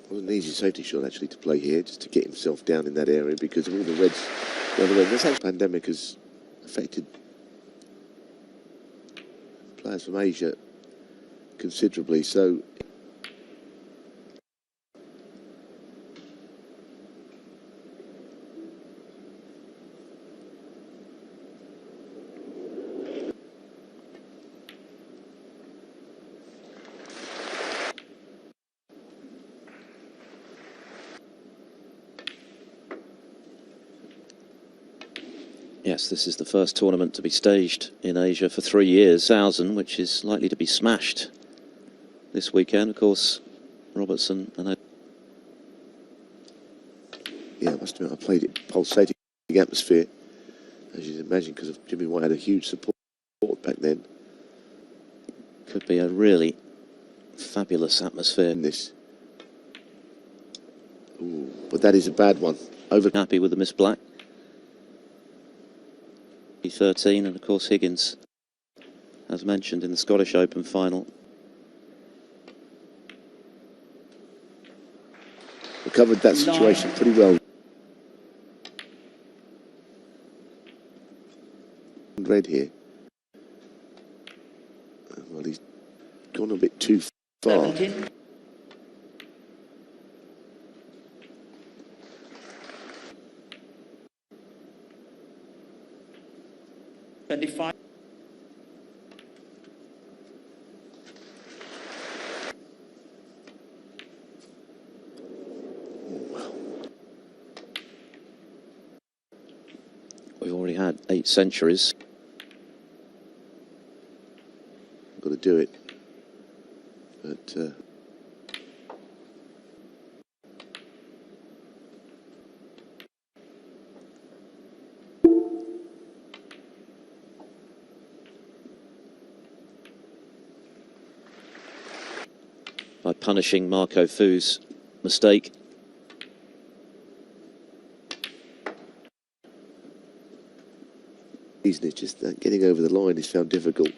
Well, an easy safety shot actually to play here, just to get himself down in that area because of all the reds. The other way, this pandemic has affected players from Asia considerably. So. Yes, this is the first tournament to be staged in Asia for 3 years, 1000, which is likely to be smashed this weekend. Of course, Robertson and yeah, I must admit, I played it pulsating atmosphere, as you'd imagine, because Jimmy White had a huge support back then. Could be a really fabulous atmosphere In this. Ooh, but that is a bad one. Over. Happy with the Miss Black. 13, and of course Higgins, as mentioned, in the Scottish Open final. Recovered that situation pretty well. Red here. Well, he's gone a bit too far. 17. Oh, 25. wow. We've already had 8 centuries. Got to do it. But By punishing Marco Fu's mistake. isn't it just that getting over the line is found difficult.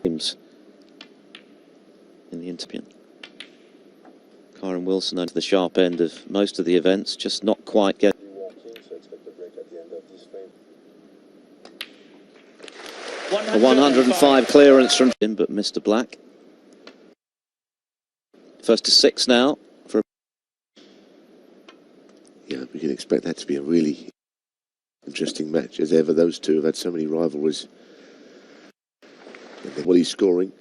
Teams in the interview. Kyren Wilson onto the sharp end of most of the events, just not quite getting. A 105 clearance from him, but Mr. Black. First to 6 now. Yeah, we can expect that to be a really interesting match as ever. Those two have had so many rivalries. And what he's scoring.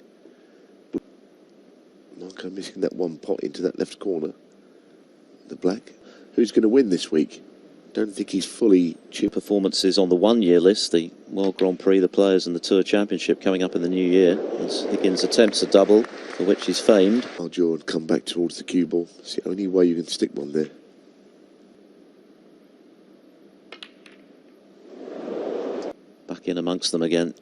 Marco missing that one pot into that left corner. The Black. Who's going to win this week? Don't think he's fully tuned. Performances on the 1-year list, the World Grand Prix, the Players and the Tour Championship coming up in the new year. As Higgins attempts a double, for which he's famed. I'll draw and come back towards the cue ball. It's the only way you can stick one there. Back in amongst them again.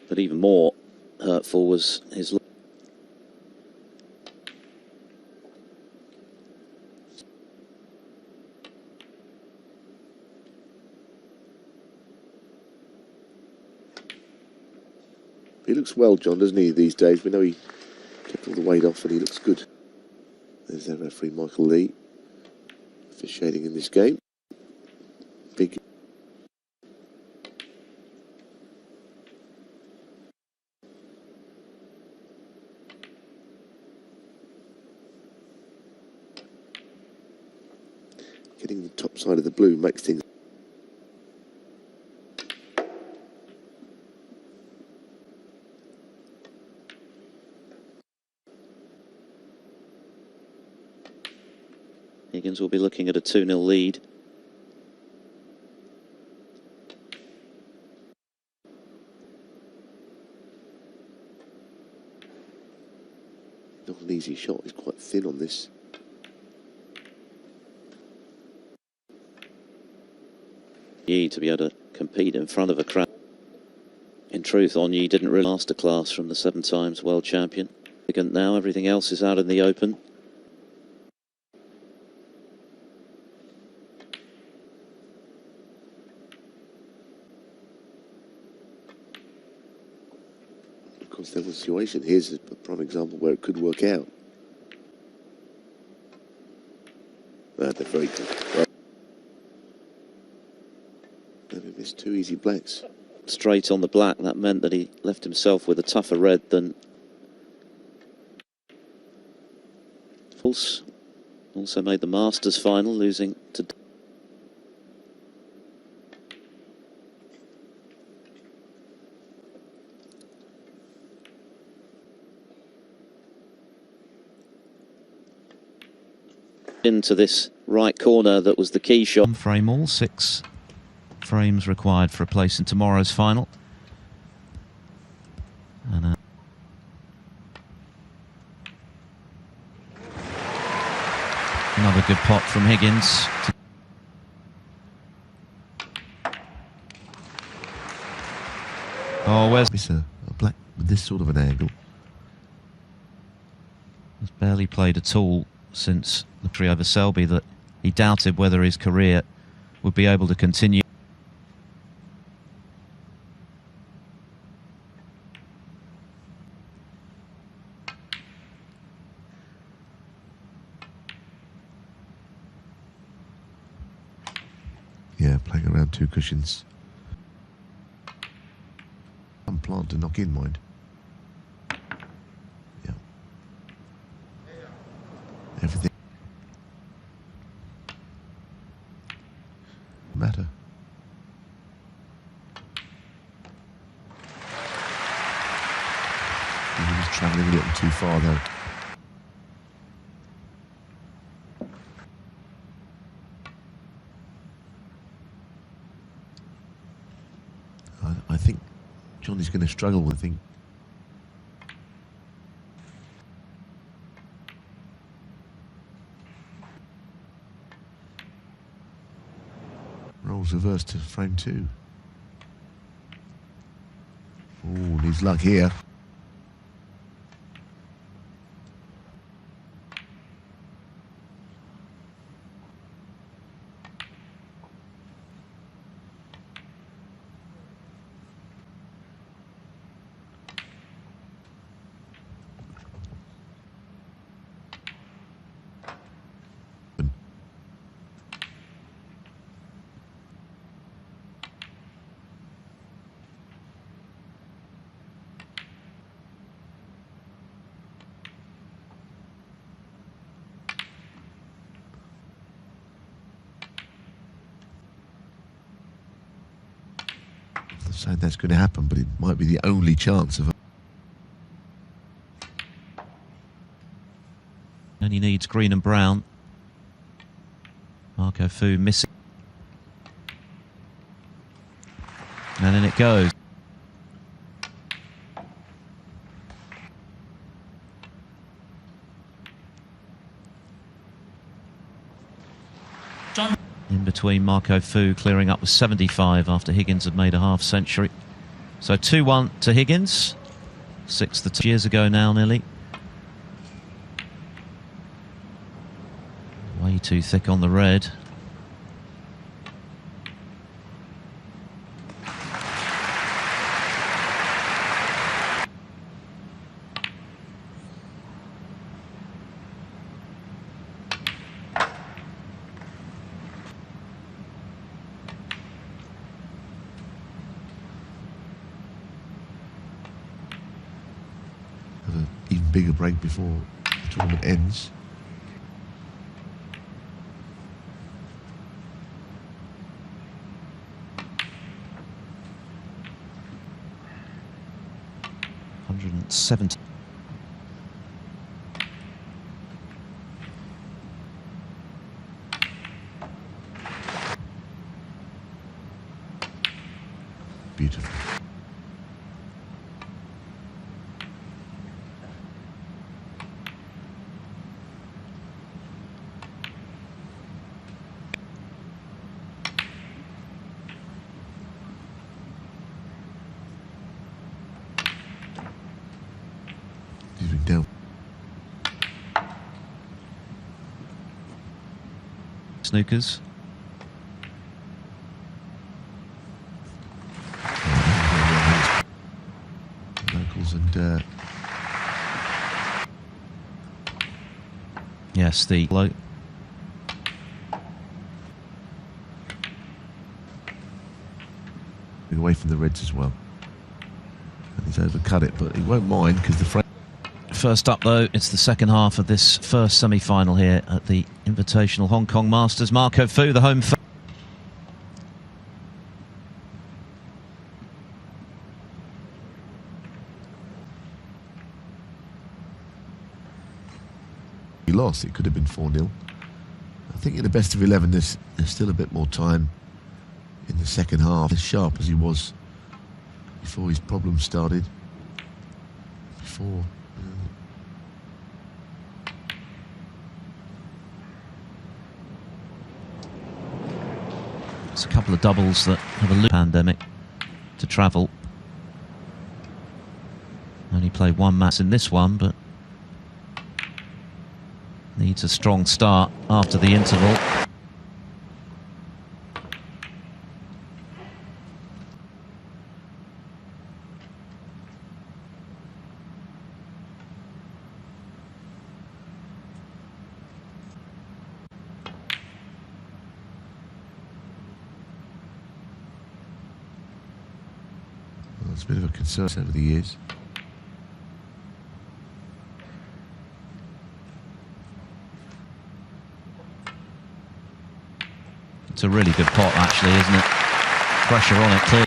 But even more hurtful was his. He looks well, John, doesn't he, these days? We know he kept all the weight off and he looks good. There's their referee, Michael Lee, officiating in this game. Big. Getting the top side of the blue makes things. Higgins will be looking at a 2-0 lead. Not an easy shot, he's quite thin on this. To be able to compete in front of a crowd. In truth, Onyi didn't really masterclass from the 7 times world champion. Now everything else is out in the open. course, there was a situation. Here's a prime example where it could work out. They're very good. Well, maybe missed 2 easy blacks. Straight on the black, that meant that he left himself with a tougher red than false. Also made the Masters final, losing to into this right corner. That was the key shot. Frame all 6 frames required for a place in tomorrow's final. And another good pot from Higgins. Oh, where's It's a black with this sort of an angle. He's barely played at all since the victory over Selby, that he doubted whether his career would be able to continue. Yeah, playing around 2 cushions. Some plant to knock in, mind. Yeah. Everything. Matter. He was travelling a little too far, though. I think Johnny's going to struggle with it. Rolls reverse to frame 2. Oh, needs luck here. I'm not saying that's going to happen, but it might be the only chance of. And he needs green and brown. Marco Fu missing. And then it goes. In between, Marco Fu clearing up with 75 after Higgins had made a half century. So 2-1 to Higgins. 6th 2 years ago now, nearly. Way too thick on the red. Have an even bigger break before the tournament ends. $170. Beautiful. Down. Snookers. Locals and Yes, the low. Away from the Reds as well. And he's overcut it, but he won't mind because the frame. First up, though, it's the second half of this first semi-final here at the Invitational Hong Kong Masters. Marco Fu, the home. He lost. It could have been 4-0. I think in the best of 11, there's still a bit more time in the second half. As sharp as he was before his problems started. It's a couple of doubles that have a pandemic to travel. Only played one match in this one, but needs a strong start after the interval. It's a bit of a concern over the years. It's a really good pot, actually, isn't it? Pressure on it, clear.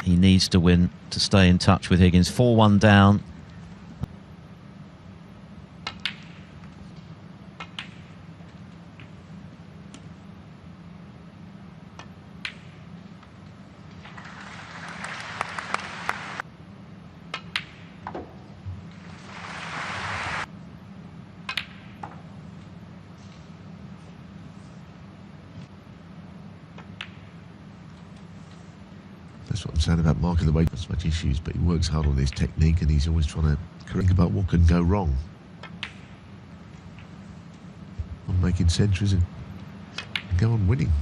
He needs to win to stay in touch with Higgins. 4-1 down. That's what I'm saying about Mark in the way. Not so much issues, but he works hard on his technique and he's always trying to think about what can go wrong. On making centuries and go on winning.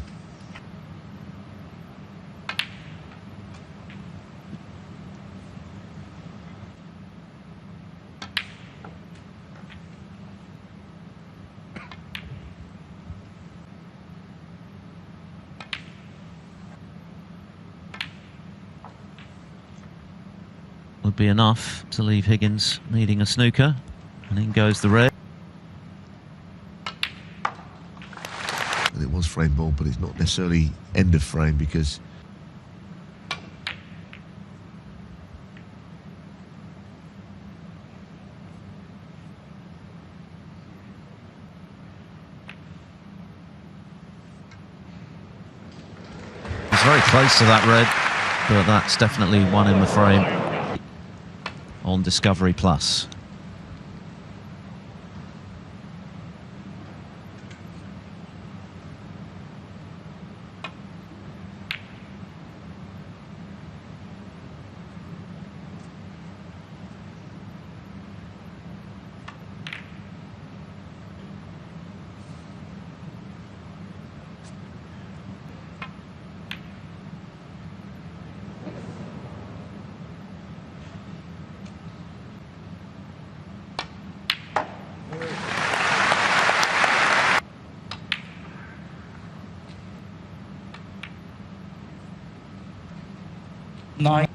Would be enough to leave Higgins needing a snooker, and in goes the red. And it was frame ball, but it's not necessarily end of frame because He's very close to that red, but that's definitely one in the frame on Discovery Plus. Nine.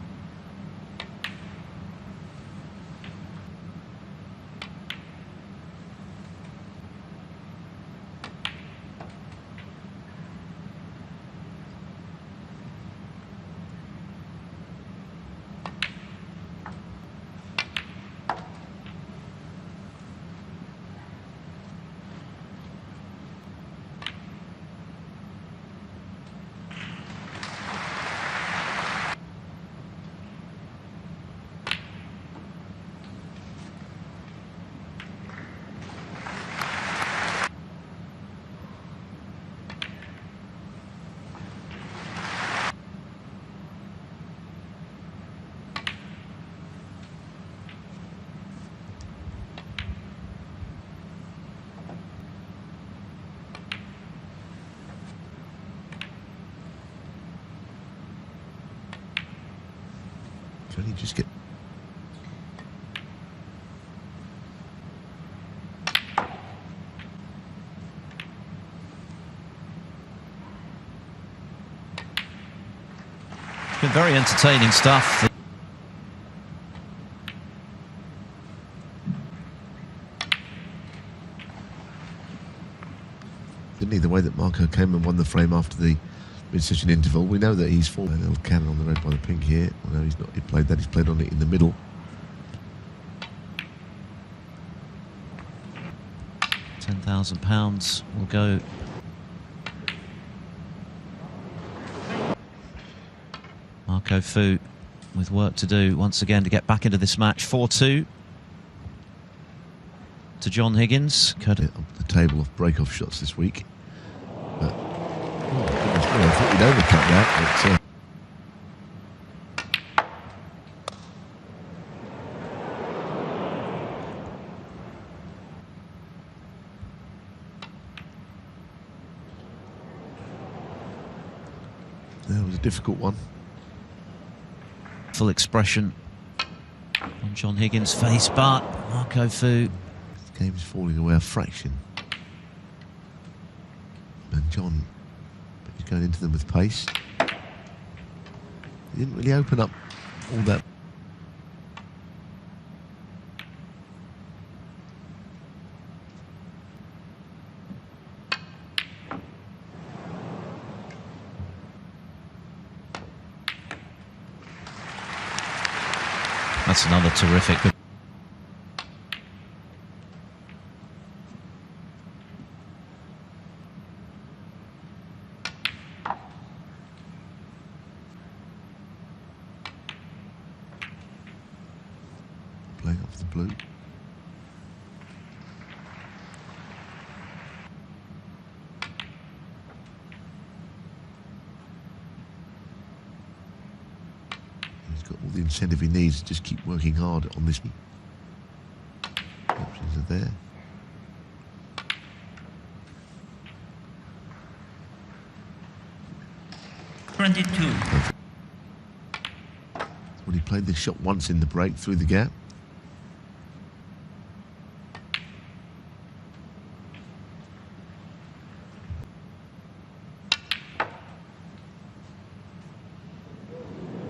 Can he just get... Been very entertaining stuff. Didn't he, the way that Marco came and won the frame after the mid-session interval. We know that he's fallen. A little cannon on the red by the pink here. Although he's not, he played that, he's played on it in the middle. £10,000 will go. Marco Fu with work to do once again to get back into this match. 4-2 to John Higgins. Up the table of break-off shots this week. But, oh my goodness me, I thought he'd overcut that. But that was a difficult one. Full expression on John Higgins' face, but Marco Fu. The game's falling away a fraction. And John, but he's going into them with pace. He didn't really open up all that. That's another terrific. Playing off the blue. He's got all the incentive he needs to just keep working hard on this. The options are there. When he played this shot once in the break through the gap.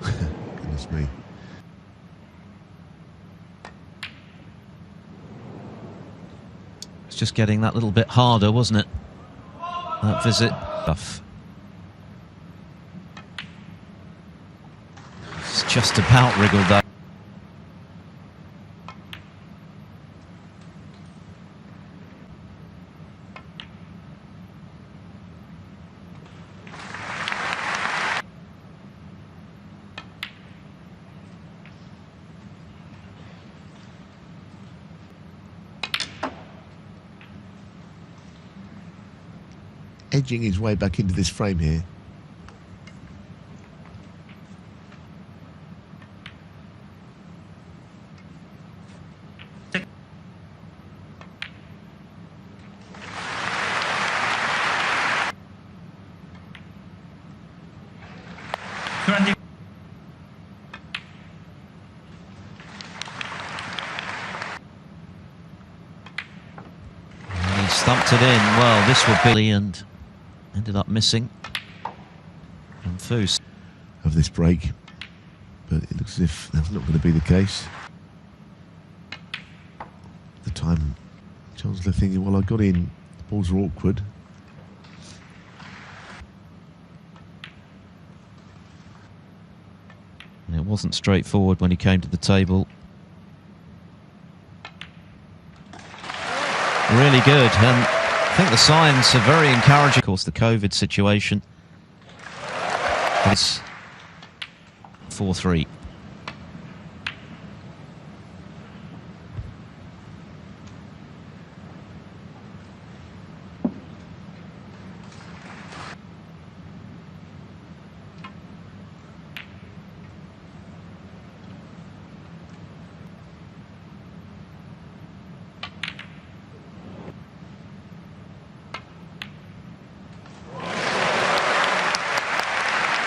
Goodness me. It's just getting that little bit harder, wasn't it? That visit. Tough. It's just about wriggled that. Edging his way back into this frame here. And he stumped it in. Well, this will be, and ended up missing. And Foos Of this break, but it looks as if that's not going to be the case. At the time, John's thinking, well, I got in, the balls are awkward. And it wasn't straightforward when he came to the table. Really good, and I think the signs are very encouraging. Of course, the COVID situation. It's 4-3.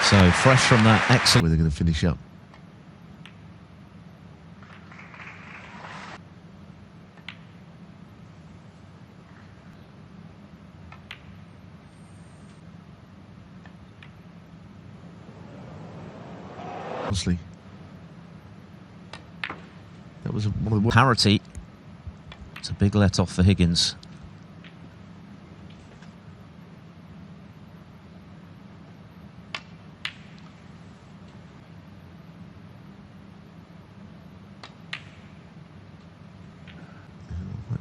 So fresh from that excellent. Where they're going to finish up. Honestly, that was one of the Parity. It's a big let off for Higgins.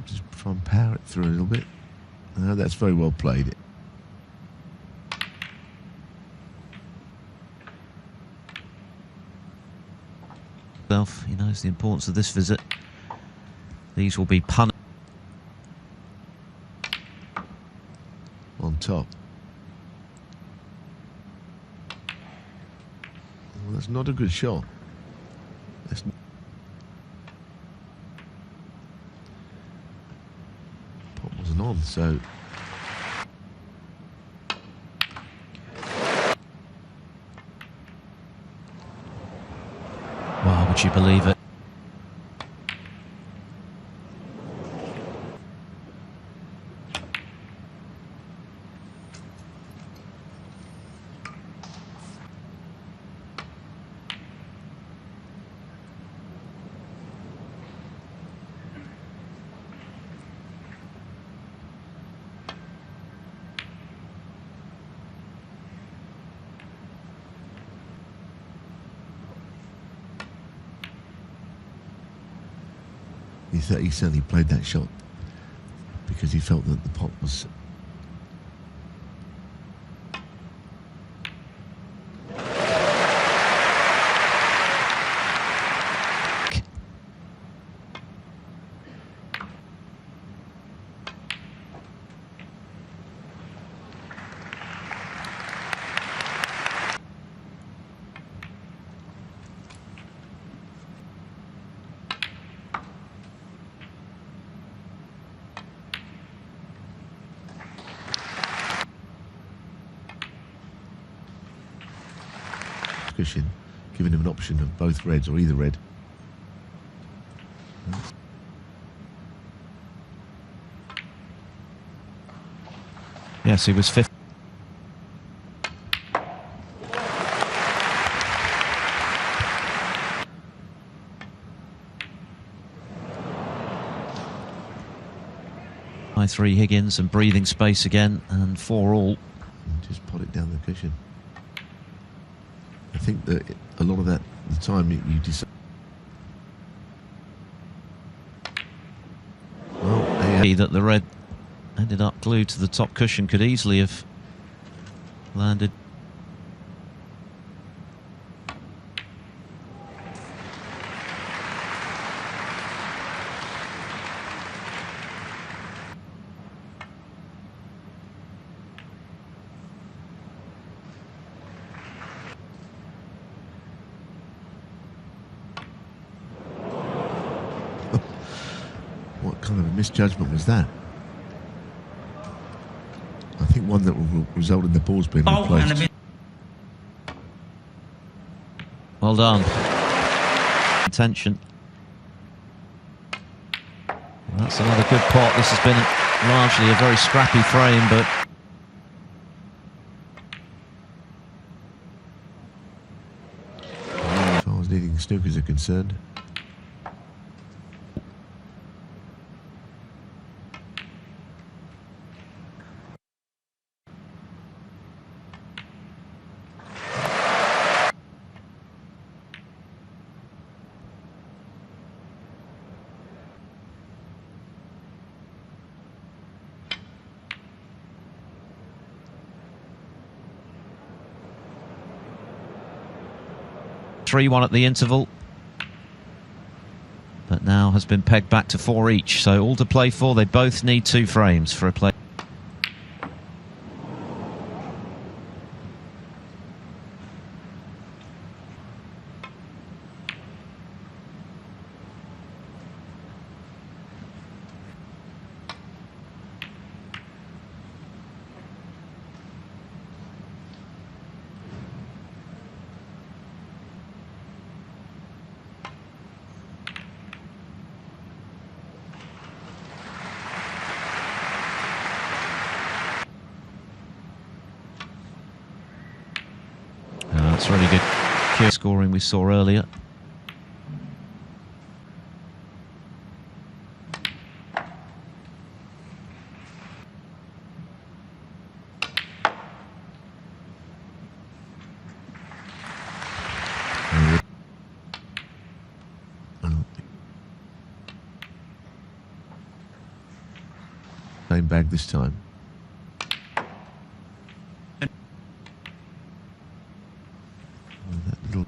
Just try and power it through a little bit. That's very well played. He knows the importance of this visit. These will be punished. On top. Well, that's not a good shot. That's pot wasn't on, so. Wow, would you believe it? He certainly played that shot because he felt that the pot was. Cushion, giving him an option of both reds or either red. Yes, he was fifth. By 3 Higgins and breathing space again, and 4 all. And just pot it down the cushion. I think that a lot of that, the time you decide. Well, that the red ended up glued to the top cushion could easily have landed. What kind of a misjudgment was that? I think one that will result in the balls being replaced. Well done. Intention. That's another good pot. This has been largely a very scrappy frame, but as far as leading snookers are concerned. (3-1) at the interval, but now has been pegged back to 4 each, so all to play for. They both need 2 frames for a play. That's really good. secure scoring we saw earlier. Same bag this time. That little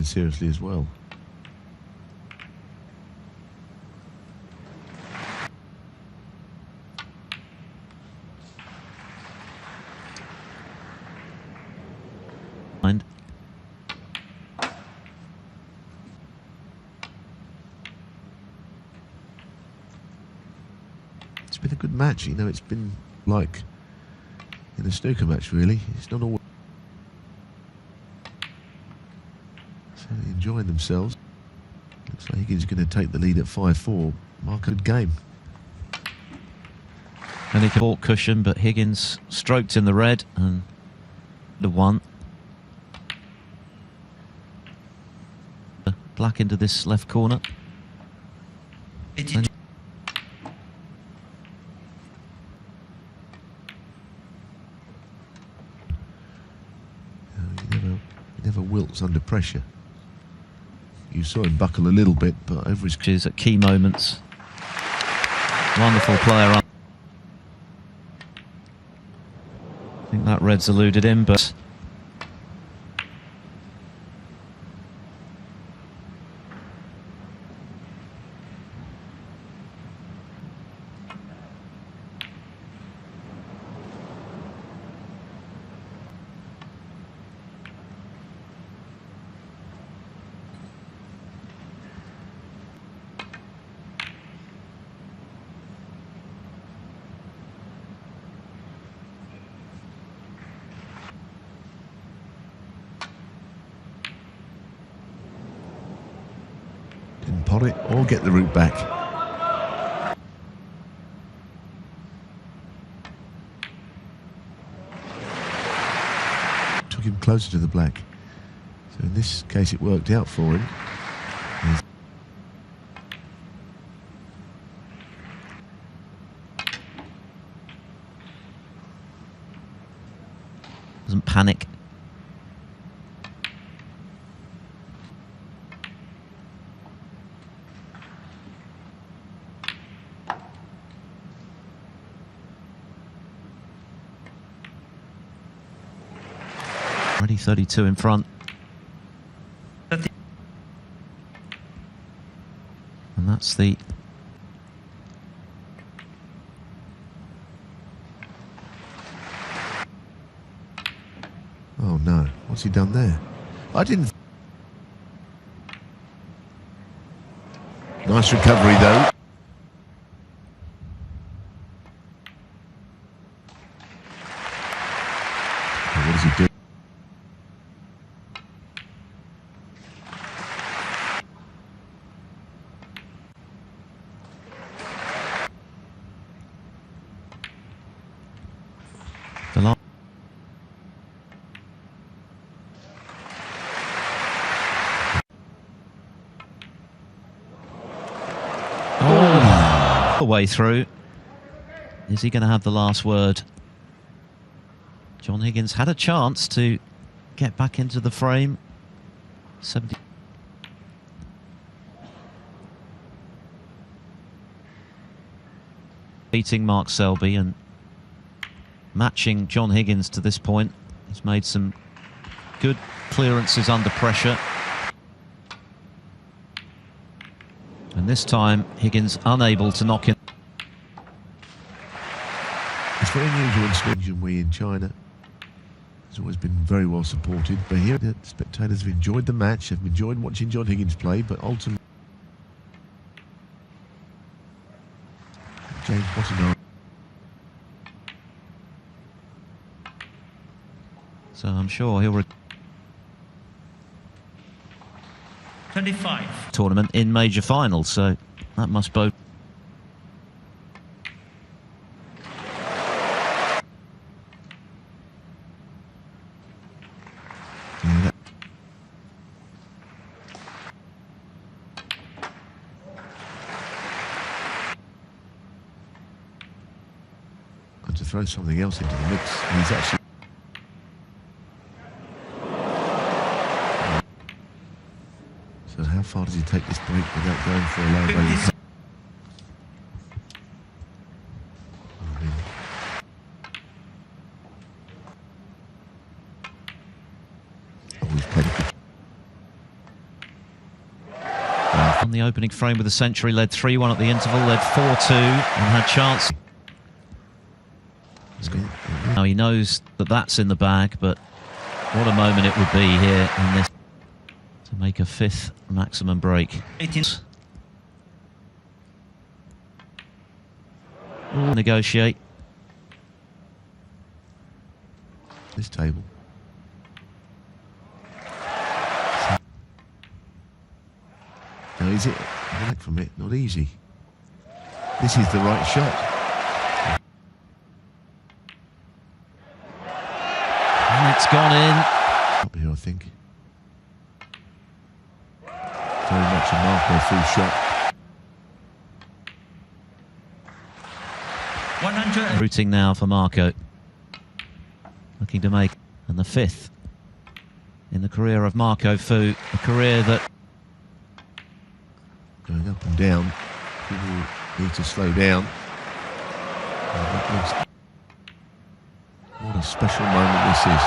seriously as well. It's been a good match, you know, it's been like in a snooker match really. It's not always enjoying themselves. Looks like Higgins is going to take the lead at 5-4. Mark, a good game. And he caught cushion, but Higgins stroked in the red and the one. Black into this left corner. And he never wilts under pressure. You saw him buckle a little bit, but over his... at key moments. Wonderful player. I think that red's eluded him, but... Didn't pot it or get the route back. Took him closer to the black. So in this case it worked out for him. Doesn't panic. Already 32 in front. And that's the... Oh no, what's he done there? I didn't... Nice recovery though. What does he do? The line. Oh, the way through. Is he going to have the last word? John Higgins had a chance to get back into the frame. 70. Beating Mark Selby and matching John Higgins to this point. He's made some good clearances under pressure. And this time, Higgins unable to knock in. It's very unusual in Junhui in China. It's always been very well supported. But here, the spectators have enjoyed the match, have enjoyed watching John Higgins play, but ultimately... James Bottenham. So I'm sure he'll... 125. Tournament in major finals, so that must bode. To throw something else into the mix, he's actually. So how far does he take this break without going for a low break? Oh, he's played a good. On the opening frame with a century, led 3-1 at the interval, led 4-2 and had chance. Now he knows that that's in the bag, but what a moment it would be here in this to make a fifth maximum break. 18. Negotiate. This table. Now is it back from it? Not easy. This is the right shot. And it's gone in. Up here, I think. Very much a Marco full shot. 100. Routing now for Marco. Looking to make, and the fifth in the career of Marco Fu, a career that Going up and down. People need to slow down. What a special moment this is.